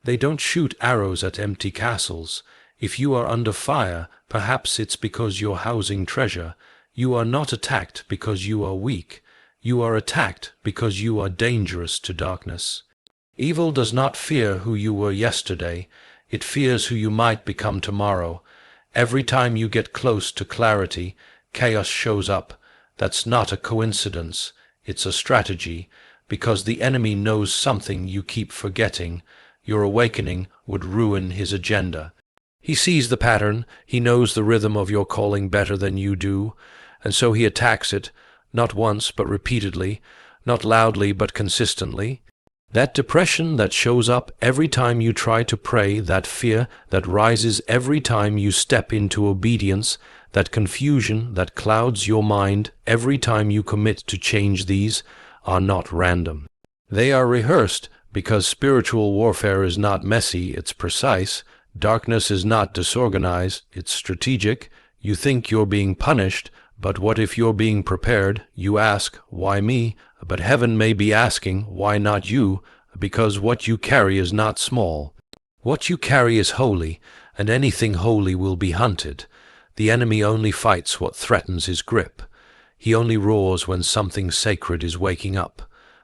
They don't shoot arrows at empty castles. If you are under fire, perhaps it's because you're housing treasure. You are not attacked because you are weak. You are attacked because you are dangerous to darkness. Evil does not fear who you were yesterday. It fears who you might become tomorrow. Every time you get close to clarity, chaos shows up. That's not a coincidence. It's a strategy, because the enemy knows something you keep forgetting. Your awakening would ruin his agenda. He sees the pattern. He knows the rhythm of your calling better than you do, and so he attacks it, not once but repeatedly, not loudly but consistently. That depression that shows up every time you try to pray, that fear that rises every time you step into obedience, that confusion that clouds your mind every time you commit to change, these are not random. They are rehearsed, because spiritual warfare is not messy, it's precise. Darkness is not disorganized, it's strategic. You think you're being punished, but what if you're being prepared? You ask, why me? But heaven may be asking, why not you? Because what you carry is not small. What you carry is holy, and anything holy will be hunted. The enemy only fights what threatens his grip. He only roars when something sacred is waking up.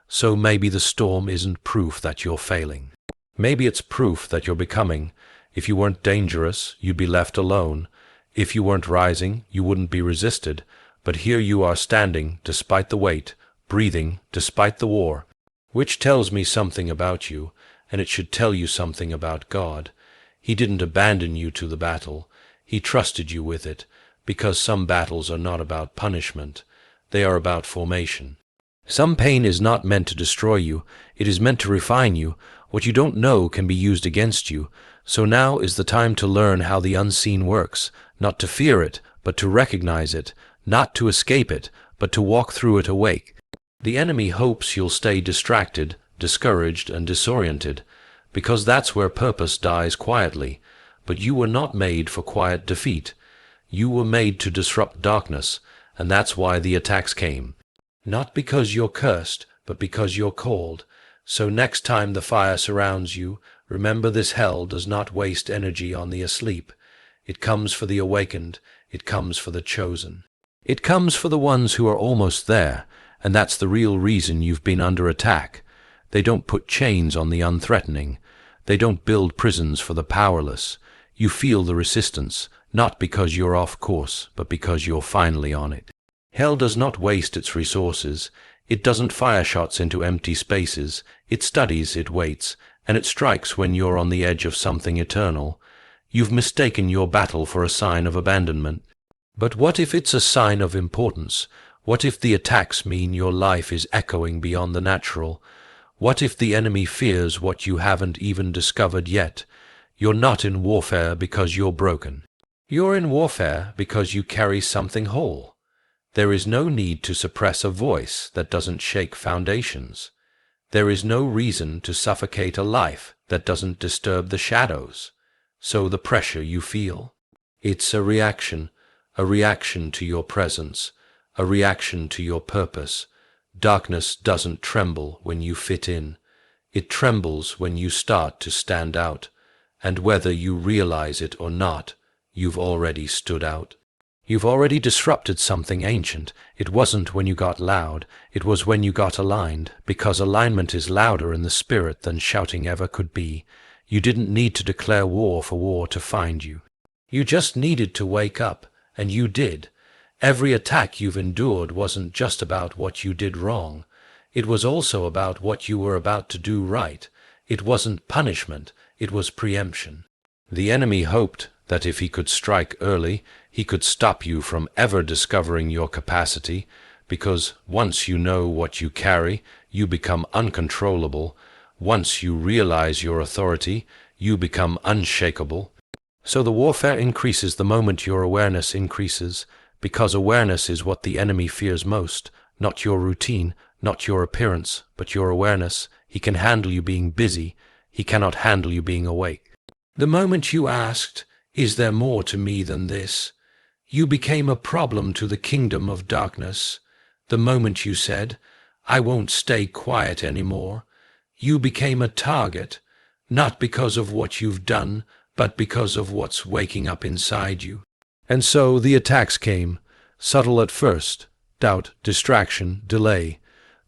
So maybe the storm isn't proof that you're failing. Maybe it's proof that you're becoming. If you weren't dangerous, you'd be left alone. If you weren't rising, you wouldn't be resisted. But here you are standing, despite the weight, breathing, despite the war, which tells me something about you, and it should tell you something about God. He didn't abandon you to the battle. He trusted you with it, because some battles are not about punishment. They are about formation. Some pain is not meant to destroy you. It is meant to refine you. What you don't know can be used against you. So now is the time to learn how the unseen works, not to fear it, but to recognize it, not to escape it, but to walk through it awake. The enemy hopes you'll stay distracted, discouraged, and disoriented, because that's where purpose dies quietly. But you were not made for quiet defeat. You were made to disrupt darkness, and that's why the attacks came. Not because you're cursed, but because you're called. So next time the fire surrounds you, remember this hell does not waste energy on the asleep. It comes for the awakened. It comes for the chosen. It comes for the ones who are almost there, and that's the real reason you've been under attack. They don't put chains on the unthreatening. They don't build prisons for the powerless. You feel the resistance, not because you're off course, but because you're finally on it. Hell does not waste its resources. It doesn't fire shots into empty spaces. It studies, it waits, and it strikes when you're on the edge of something eternal. You've mistaken your battle for a sign of abandonment. But what if it's a sign of importance? What if the attacks mean your life is echoing beyond the natural? What if the enemy fears what you haven't even discovered yet? You're not in warfare because you're broken. You're in warfare because you carry something whole. There is no need to suppress a voice that doesn't shake foundations. There is no reason to suffocate a life that doesn't disturb the shadows. So the pressure you feel, it's a reaction to your presence, a reaction to your purpose. Darkness doesn't tremble when you fit in. It trembles when you start to stand out. And whether you realize it or not, you've already stood out. You've already disrupted something ancient. It wasn't when you got loud. It was when you got aligned, because alignment is louder in the spirit than shouting ever could be. You didn't need to declare war for war to find you. You just needed to wake up, and you did. Every attack you've endured wasn't just about what you did wrong. It was also about what you were about to do right. It wasn't punishment, it was preemption. The enemy hoped that if he could strike early, he could stop you from ever discovering your capacity, because once you know what you carry, you become uncontrollable. Once you realize your authority, you become unshakable. So the warfare increases the moment your awareness increases, because awareness is what the enemy fears most, not your routine, not your appearance, but your awareness. He can handle you being busy. He cannot handle you being awake. The moment you asked, "Is there more to me than this?" you became a problem to the kingdom of darkness. The moment you said, "I won't stay quiet anymore," you became a target. not because of what you've done, but because of what's waking up inside you. And so the attacks came, subtle at first, doubt, distraction, delay,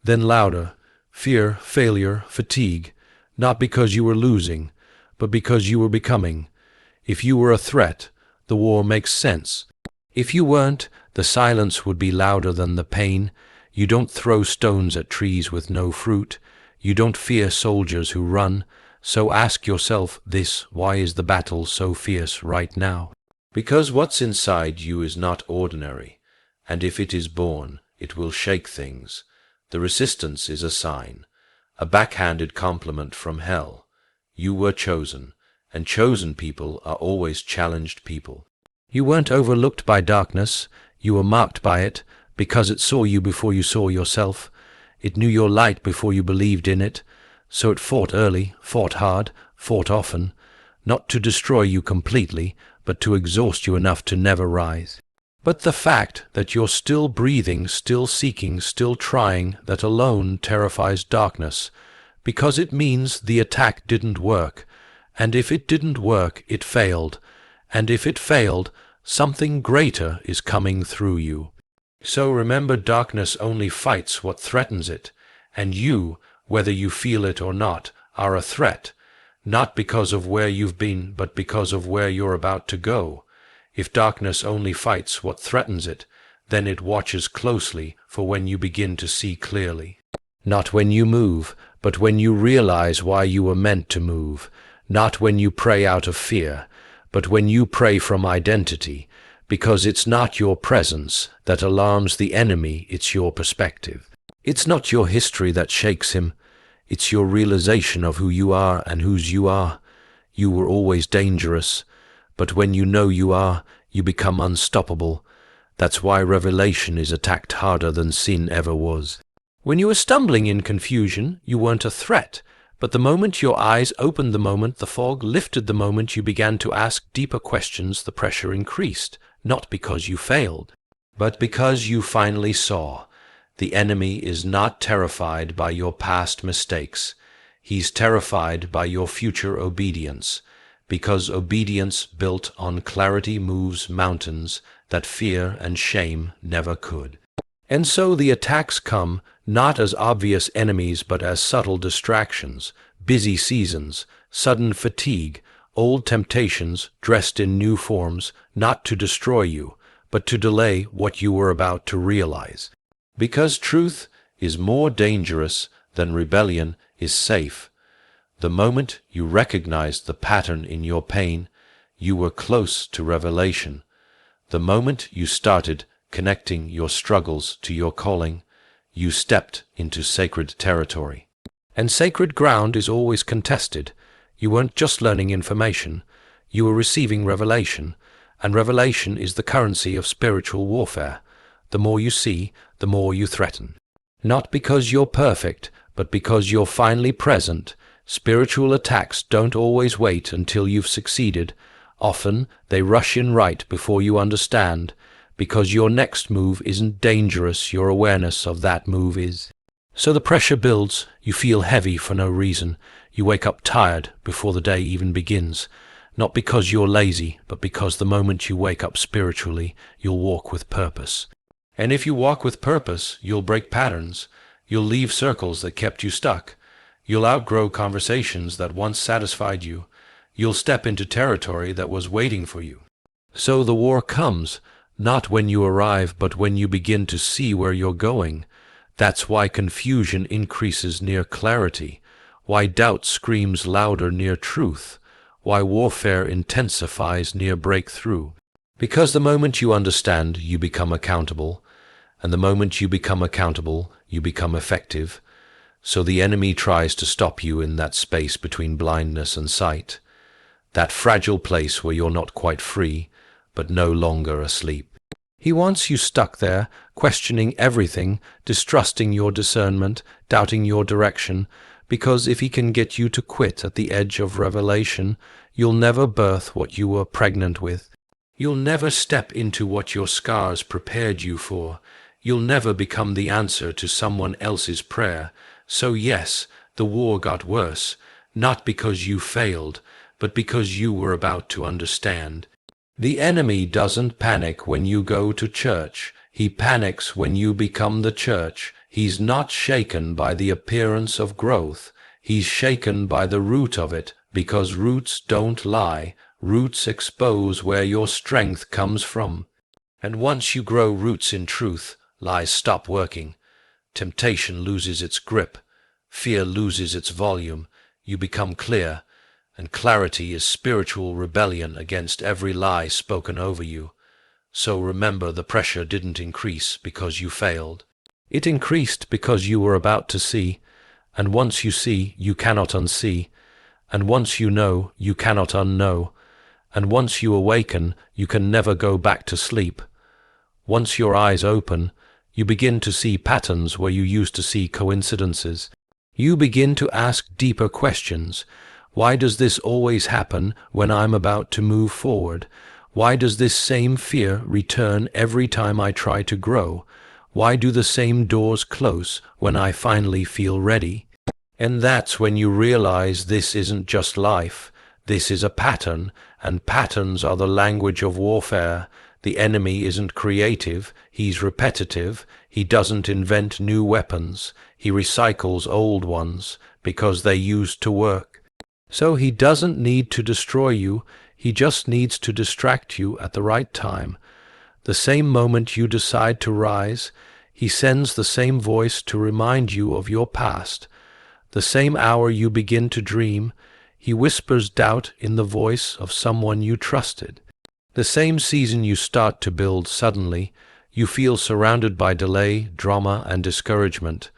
then louder, fear, failure, fatigue, not because you were losing, but because you were becoming. If you were a threat, the war makes sense. If you weren't, the silence would be louder than the pain. You don't throw stones at trees with no fruit. You don't fear soldiers who run. So ask yourself this: why is the battle so fierce right now? Because what's inside you is not ordinary, and if it is born, it will shake things. The resistance is a sign, a backhanded compliment from hell. You were chosen, and chosen people are always challenged people. You weren't overlooked by darkness, you were marked by it, because it saw you before you saw yourself. It knew your light before you believed in it, so it fought early, fought hard, fought often, not to destroy you completely, but to exhaust you enough to never rise. But the fact that you're still breathing, still seeking, still trying, that alone terrifies darkness, because it means the attack didn't work, and if it didn't work, it failed, and if it failed, something greater is coming through you. So remember, darkness only fights what threatens it, and you, whether you feel it or not, are a threat, not because of where you've been, but because of where you're about to go. If darkness only fights what threatens it, then it watches closely for when you begin to see clearly. Not when you move, but when you realize why you were meant to move. Not when you pray out of fear, but when you pray from identity, because it's not your presence that alarms the enemy, it's your perspective. It's not your history that shakes him, it's your realization of who you are and whose you are. You were always dangerous, but when you know you are, you become unstoppable. That's why revelation is attacked harder than sin ever was. When you were stumbling in confusion, you weren't a threat, but the moment your eyes opened, the moment the fog lifted, the moment you began to ask deeper questions, the pressure increased, not because you failed, but because you finally saw. The enemy is not terrified by your past mistakes. He's terrified by your future obedience, because obedience built on clarity moves mountains that fear and shame never could. And so the attacks come not as obvious enemies, but as subtle distractions, busy seasons, sudden fatigue, old temptations dressed in new forms, not to destroy you, but to delay what you were about to realize. Because truth is more dangerous than rebellion is safe. The moment you recognized the pattern in your pain, you were close to revelation. The moment you started connecting your struggles to your calling, you stepped into sacred territory. And sacred ground is always contested. You weren't just learning information, you were receiving revelation, and revelation is the currency of spiritual warfare. The more you see, the more you threaten. Not because you're perfect, but because you're finally present. Spiritual attacks don't always wait until you've succeeded. Often they rush in right before you understand, because your next move isn't dangerous, your awareness of that move is. So the pressure builds, you feel heavy for no reason. You wake up tired before the day even begins. Not because you're lazy, but because the moment you wake up spiritually, you'll walk with purpose. And if you walk with purpose, you'll break patterns. You'll leave circles that kept you stuck. You'll outgrow conversations that once satisfied you. You'll step into territory that was waiting for you. So the war comes, not when you arrive, but when you begin to see where you're going. That's why confusion increases near clarity, why doubt screams louder near truth, why warfare intensifies near breakthrough. Because the moment you understand, you become accountable, and the moment you become accountable, you become effective. So the enemy tries to stop you in that space between blindness and sight, that fragile place where you're not quite free, but no longer asleep. He wants you stuck there, questioning everything, distrusting your discernment, doubting your direction, because if he can get you to quit at the edge of revelation, you'll never birth what you were pregnant with. You'll never step into what your scars prepared you for. You'll never become the answer to someone else's prayer. So yes, the war got worse, not because you failed, but because you were about to understand. The enemy doesn't panic when you go to church. He panics when you become the church. He's not shaken by the appearance of growth. He's shaken by the root of it, because roots don't lie. Roots expose where your strength comes from. And once you grow roots in truth, lies stop working. Temptation loses its grip. Fear loses its volume. You become clear, and clarity is spiritual rebellion against every lie spoken over you. So remember, the pressure didn't increase because you failed. It increased because you were about to see, and once you see, you cannot unsee, and once you know, you cannot unknow, and once you awaken, you can never go back to sleep. Once your eyes open, you begin to see patterns where you used to see coincidences. You begin to ask deeper questions. Why does this always happen when I'm about to move forward? Why does this same fear return every time I try to grow? Why do the same doors close when I finally feel ready? And that's when you realize this isn't just life. This is a pattern, and patterns are the language of warfare. The enemy isn't creative, he's repetitive. He doesn't invent new weapons. He recycles old ones because they used to work. So he doesn't need to destroy you, he just needs to distract you at the right time. The same moment you decide to rise, he sends the same voice to remind you of your past. The same hour you begin to dream, he whispers doubt in the voice of someone you trusted. The same season you start to build, suddenly, you feel surrounded by delay, drama, and discouragement.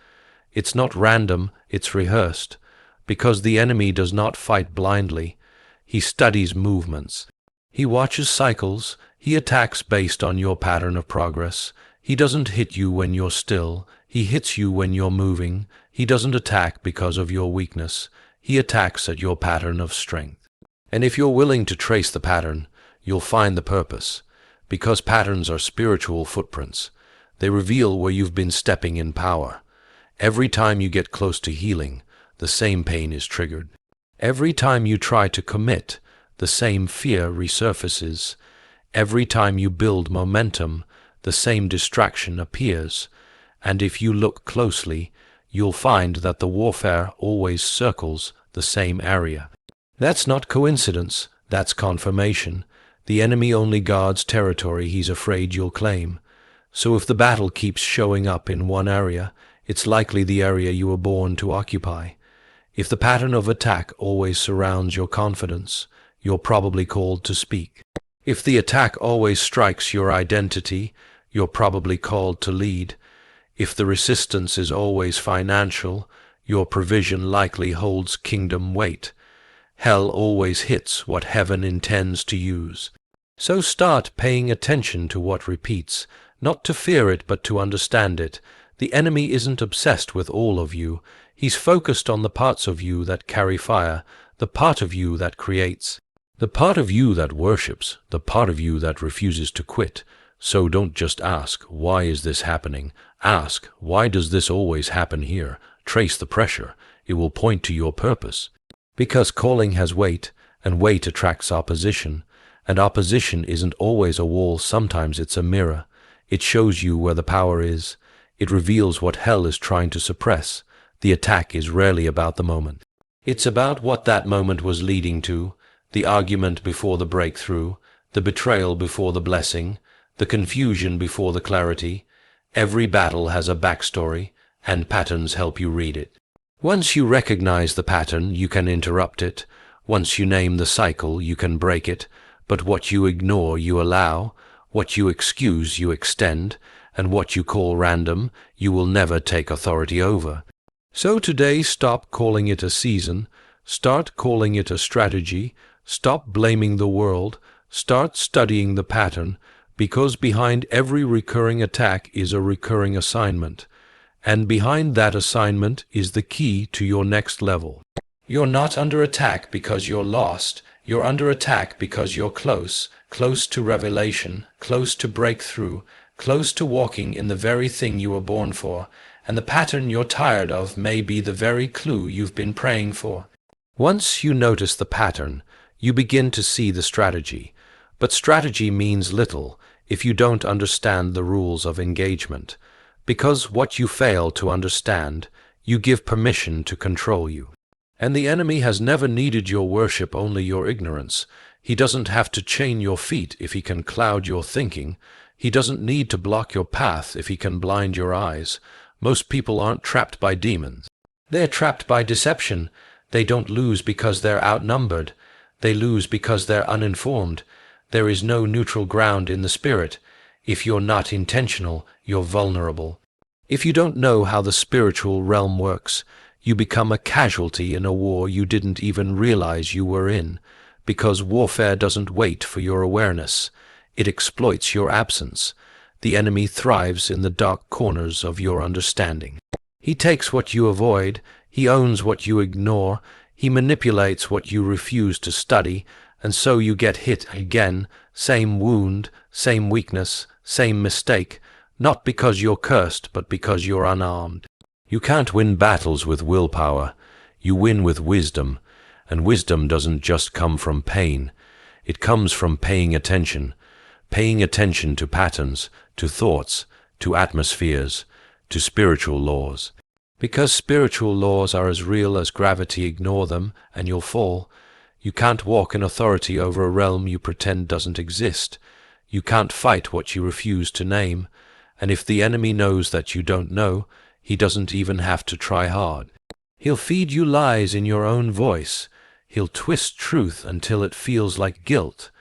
It's not random, it's rehearsed, because the enemy does not fight blindly. He studies movements. He watches cycles. He attacks based on your pattern of progress. He doesn't hit you when you're still. He hits you when you're moving. He doesn't attack because of your weakness. He attacks at your pattern of strength. And if you're willing to trace the pattern, you'll find the purpose, because patterns are spiritual footprints. They reveal where you've been stepping in power. Every time you get close to healing, the same pain is triggered. Every time you try to commit, the same fear resurfaces. Every time you build momentum, the same distraction appears. And if you look closely, you'll find that the warfare always circles the same area. That's not coincidence, that's confirmation. The enemy only guards territory he's afraid you'll claim. So if the battle keeps showing up in one area, it's likely the area you were born to occupy. If the pattern of attack always surrounds your confidence, you're probably called to speak. If the attack always strikes your identity, you're probably called to lead. If the resistance is always financial, your provision likely holds kingdom weight. Hell always hits what heaven intends to use. So start paying attention to what repeats, not to fear it but to understand it. The enemy isn't obsessed with all of you. He's focused on the parts of you that carry fire, the part of you that creates, the part of you that worships, the part of you that refuses to quit. So don't just ask, why is this happening? Ask, why does this always happen here? Trace the pressure. It will point to your purpose. Because calling has weight, and weight attracts opposition. And opposition isn't always a wall, sometimes it's a mirror. It shows you where the power is. It reveals what hell is trying to suppress. The attack is rarely about the moment. It's about what that moment was leading to, the argument before the breakthrough, the betrayal before the blessing, the confusion before the clarity. Every battle has a backstory, and patterns help you read it. Once you recognize the pattern, you can interrupt it. Once you name the cycle, you can break it. But what you ignore, you allow. What you excuse, you extend. And what you call random, you will never take authority over. So today, stop calling it a season. Start calling it a strategy. Stop blaming the world. Start studying the pattern, because behind every recurring attack is a recurring assignment. And behind that assignment is the key to your next level. You're not under attack because you're lost. You're under attack because you're close to revelation, close to breakthrough, close to walking in the very thing you were born for. And the pattern you're tired of may be the very clue you've been praying for. Once you notice the pattern, you begin to see the strategy. But strategy means little if you don't understand the rules of engagement, because what you fail to understand, you give permission to control you. And the enemy has never needed your worship, only your ignorance. He doesn't have to chain your feet if he can cloud your thinking. He doesn't need to block your path if he can blind your eyes. Most people aren't trapped by demons. They're trapped by deception. They don't lose because they're outnumbered. They lose because they're uninformed. There is no neutral ground in the spirit. If you're not intentional, you're vulnerable. If you don't know how the spiritual realm works, you become a casualty in a war you didn't even realize you were in, because warfare doesn't wait for your awareness. It exploits your absence. The enemy thrives in the dark corners of your understanding. He takes what you avoid, he owns what you ignore, he manipulates what you refuse to study, and so you get hit again, same wound, same weakness, same mistake, not because you're cursed, but because you're unarmed. You can't win battles with willpower. You win with wisdom, and wisdom doesn't just come from pain. It comes from paying attention to patterns, to thoughts, to atmospheres, to spiritual laws. Because spiritual laws are as real as gravity, ignore them and you'll fall. You can't walk in authority over a realm you pretend doesn't exist. You can't fight what you refuse to name. And if the enemy knows that you don't know, he doesn't even have to try hard. He'll feed you lies in your own voice. He'll twist truth until it feels like guilt.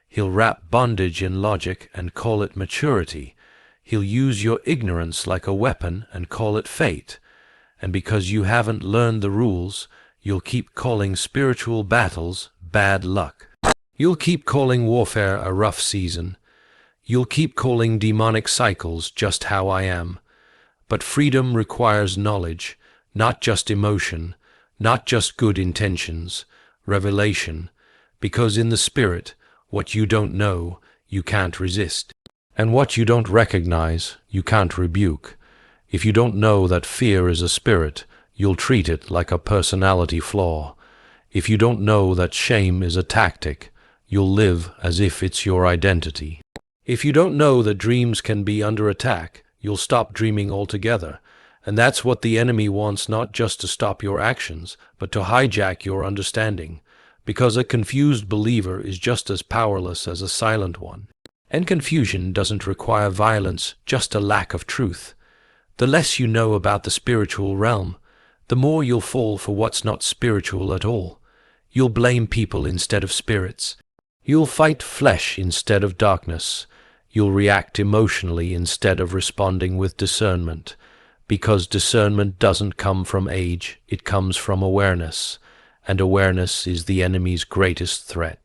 He'll wrap bondage in logic and call it maturity. He'll use your ignorance like a weapon and call it fate. And because you haven't learned the rules, you'll keep calling spiritual battles bad luck. You'll keep calling warfare a rough season. You'll keep calling demonic cycles just how I am. But freedom requires knowledge, not just emotion, not just good intentions, revelation, because in the spirit, what you don't know, you can't resist. And what you don't recognize, you can't rebuke. If you don't know that fear is a spirit, you'll treat it like a personality flaw. If you don't know that shame is a tactic, you'll live as if it's your identity. If you don't know that dreams can be under attack, you'll stop dreaming altogether. And that's what the enemy wants, not just to stop your actions, but to hijack your understanding. Because a confused believer is just as powerless as a silent one. And confusion doesn't require violence, just a lack of truth. The less you know about the spiritual realm, the more you'll fall for what's not spiritual at all. You'll blame people instead of spirits. You'll fight flesh instead of darkness. You'll react emotionally instead of responding with discernment. Because discernment doesn't come from age, it comes from awareness. And awareness is the enemy's greatest threat.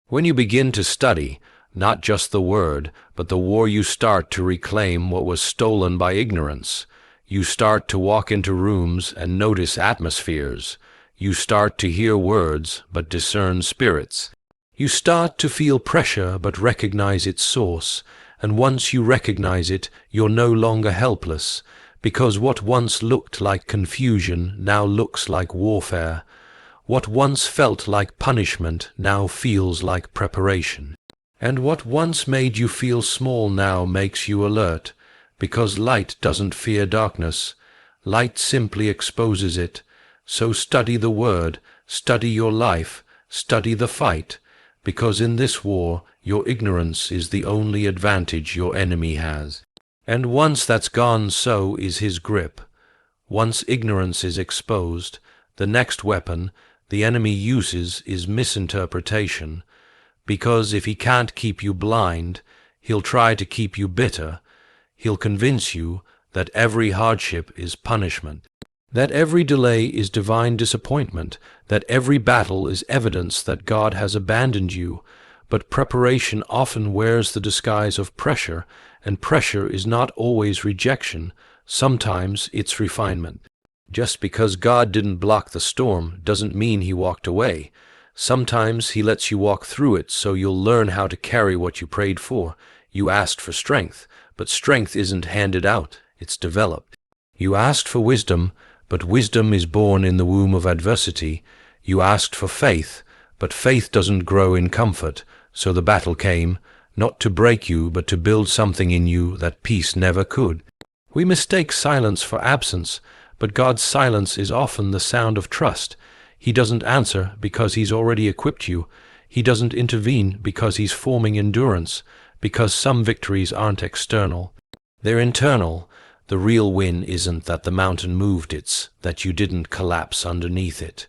When you begin to study, not just the word, but the war you start to reclaim what was stolen by ignorance. You start to walk into rooms and notice atmospheres. You start to hear words, but discern spirits. You start to feel pressure, but recognize its source. And once you recognize it, you're no longer helpless, because what once looked like confusion now looks like warfare. What once felt like punishment now feels like preparation. And what once made you feel small now makes you alert, because light doesn't fear darkness. Light simply exposes it. So study the word, study your life, study the fight, because in this war your ignorance is the only advantage your enemy has. And once that's gone, so is his grip. Once ignorance is exposed, the next weapon the enemy uses is misinterpretation. Because if he can't keep you blind, he'll try to keep you bitter. He'll convince you that every hardship is punishment, that every delay is divine disappointment, that every battle is evidence that God has abandoned you. But preparation often wears the disguise of pressure, and pressure is not always rejection. Sometimes it's refinement. Just because God didn't block the storm doesn't mean he walked away. Sometimes he lets you walk through it so you'll learn how to carry what you prayed for. You asked for strength, but strength isn't handed out, it's developed. You asked for wisdom, but wisdom is born in the womb of adversity. You asked for faith, but faith doesn't grow in comfort, so the battle came, not to break you, but to build something in you that peace never could. We mistake silence for absence, but God's silence is often the sound of trust. He doesn't answer because He's already equipped you. He doesn't intervene because He's forming endurance, because some victories aren't external. They're internal. The real win isn't that the mountain moved, it's that you didn't collapse underneath it.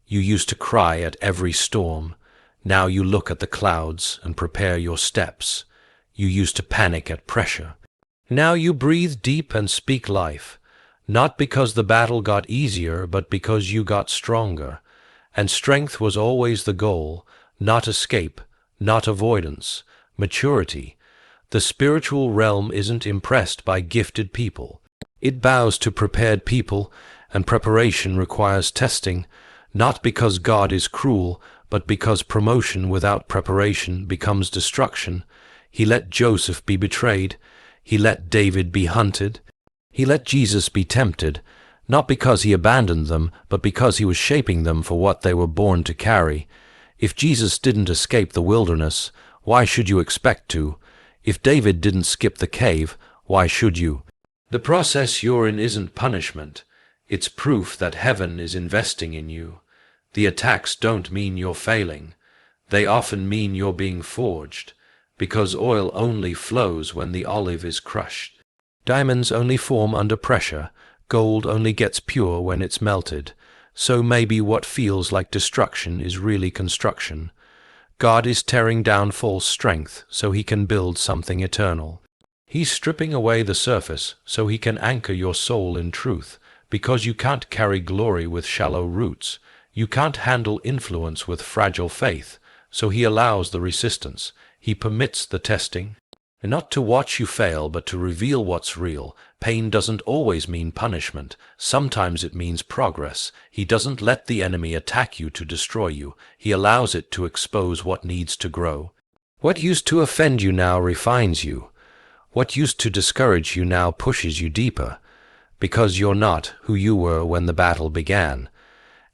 You used to cry at every storm. Now you look at the clouds and prepare your steps. You used to panic at pressure. Now you breathe deep and speak life, not because the battle got easier, but because you got stronger. And strength was always the goal, not escape, not avoidance, maturity. The spiritual realm isn't impressed by gifted people. It bows to prepared people, and preparation requires testing, not because God is cruel, but because promotion without preparation becomes destruction. He let Joseph be betrayed. He let David be hunted. He let Jesus be tempted, not because he abandoned them, but because he was shaping them for what they were born to carry. If Jesus didn't escape the wilderness, why should you expect to? If David didn't skip the cave, why should you? The process you're in isn't punishment. It's proof that heaven is investing in you. The attacks don't mean you're failing. They often mean you're being forged, because oil only flows when the olive is crushed. Diamonds only form under pressure. Gold only gets pure when it's melted. So maybe what feels like destruction is really construction. God is tearing down false strength so He can build something eternal. He's stripping away the surface so He can anchor your soul in truth, because you can't carry glory with shallow roots. You can't handle influence with fragile faith, so He allows the resistance. He permits the testing. Not to watch you fail, but to reveal what's real. Pain doesn't always mean punishment. Sometimes it means progress. He doesn't let the enemy attack you to destroy you. He allows it to expose what needs to grow. What used to offend you now refines you. What used to discourage you now pushes you deeper, because you're not who you were when the battle began.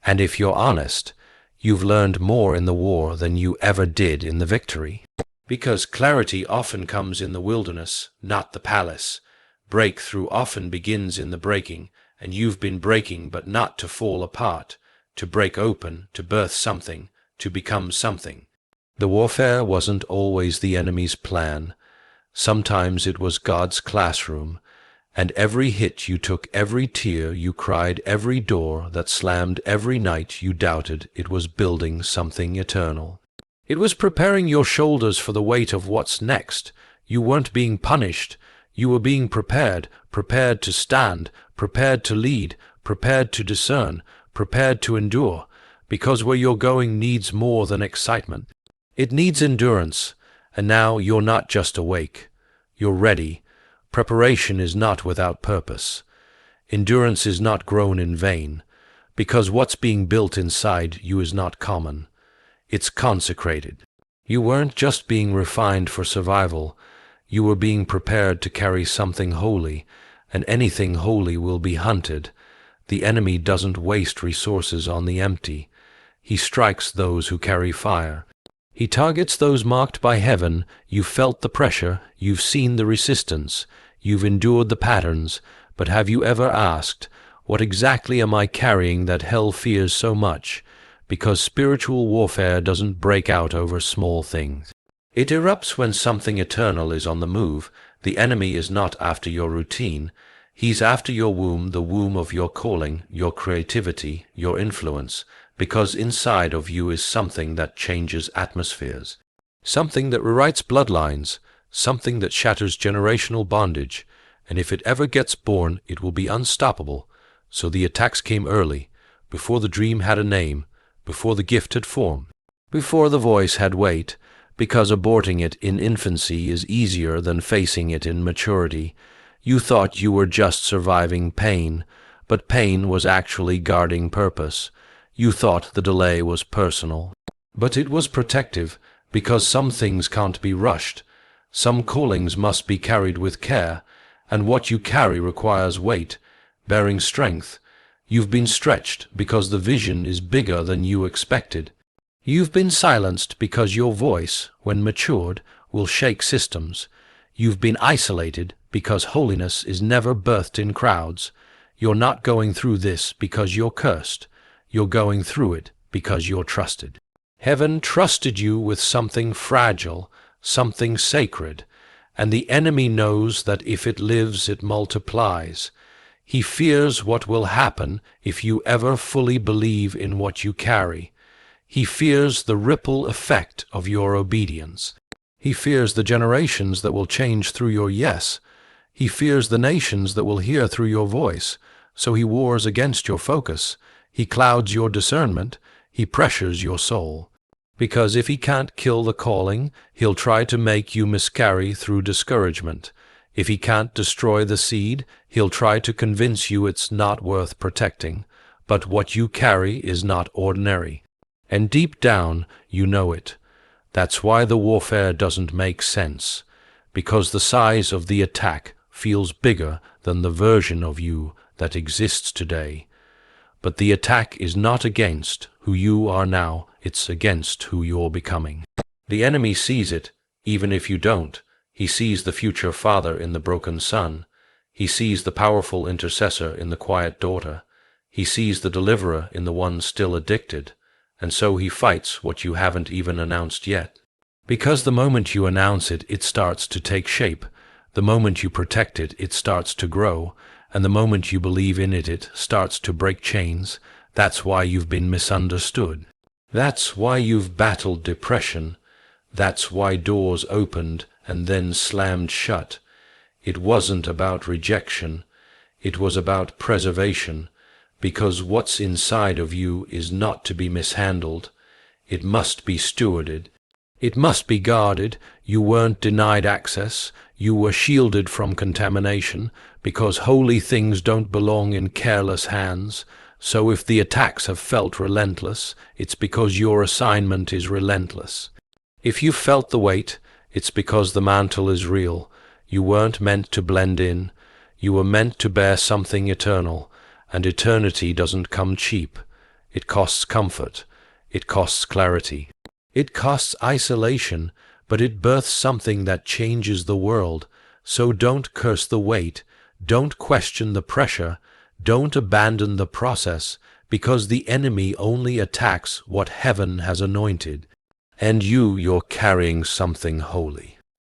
And if you're honest, you've learned more in the war than you ever did in the victory. Because clarity often comes in the wilderness, not the palace. Breakthrough often begins in the breaking, and you've been breaking, but not to fall apart, to break open, to birth something, to become something. The warfare wasn't always the enemy's plan. Sometimes it was God's classroom, and every hit you took, every tear you cried, every door that slammed, every night you doubted, it was building something eternal. It was preparing your shoulders for the weight of what's next. You weren't being punished. You were being prepared, prepared to stand, prepared to lead, prepared to discern, prepared to endure, because where you're going needs more than excitement. It needs endurance, and now you're not just awake. You're ready. Preparation is not without purpose. Endurance is not grown in vain, because what's being built inside you is not common. It's consecrated. You weren't just being refined for survival. You were being prepared to carry something holy, and anything holy will be hunted. The enemy doesn't waste resources on the empty. He strikes those who carry fire. He targets those marked by heaven. You've felt the pressure. You've seen the resistance. You've endured the patterns. But have you ever asked, what exactly am I carrying that hell fears so much? Because spiritual warfare doesn't break out over small things. It erupts when something eternal is on the move. The enemy is not after your routine. He's after your womb, the womb of your calling, your creativity, your influence, because inside of you is something that changes atmospheres, something that rewrites bloodlines, something that shatters generational bondage, and if it ever gets born, it will be unstoppable. So the attacks came early, before the dream had a name, before the gift had formed, before the voice had weight, because aborting it in infancy is easier than facing it in maturity. You thought you were just surviving pain, but pain was actually guarding purpose. You thought the delay was personal, but it was protective, because some things can't be rushed. Some callings must be carried with care, and what you carry requires weight, bearing strength. You've been stretched because the vision is bigger than you expected. You've been silenced because your voice, when matured, will shake systems. You've been isolated because holiness is never birthed in crowds. You're not going through this because you're cursed. You're going through it because you're trusted. Heaven trusted you with something fragile, something sacred, and the enemy knows that if it lives, it multiplies. He fears what will happen if you ever fully believe in what you carry. He fears the ripple effect of your obedience. He fears the generations that will change through your yes. He fears the nations that will hear through your voice. So he wars against your focus. He clouds your discernment. He pressures your soul. Because if he can't kill the calling, he'll try to make you miscarry through discouragement. If he can't destroy the seed, he'll try to convince you it's not worth protecting. But what you carry is not ordinary. And deep down, you know it. That's why the warfare doesn't make sense. Because the size of the attack feels bigger than the version of you that exists today. But the attack is not against who you are now, it's against who you're becoming. The enemy sees it, even if you don't. He sees the future father in the broken son. He sees the powerful intercessor in the quiet daughter. He sees the deliverer in the one still addicted. And so he fights what you haven't even announced yet. Because the moment you announce it, it starts to take shape. The moment you protect it, it starts to grow. And the moment you believe in it, it starts to break chains. That's why you've been misunderstood. That's why you've battled depression. That's why doors opened and then slammed shut. It wasn't about rejection. It was about preservation. Because what's inside of you is not to be mishandled. It must be stewarded. It must be guarded. You weren't denied access. You were shielded from contamination, because holy things don't belong in careless hands. So if the attacks have felt relentless, it's because your assignment is relentless. If you've felt the weight, it's because the mantle is real. You weren't meant to blend in. You were meant to bear something eternal. And eternity doesn't come cheap. It costs comfort. It costs clarity. It costs isolation, but it births something that changes the world. So don't curse the weight. Don't question the pressure. Don't abandon the process, because the enemy only attacks what heaven has anointed. And you're carrying something holy.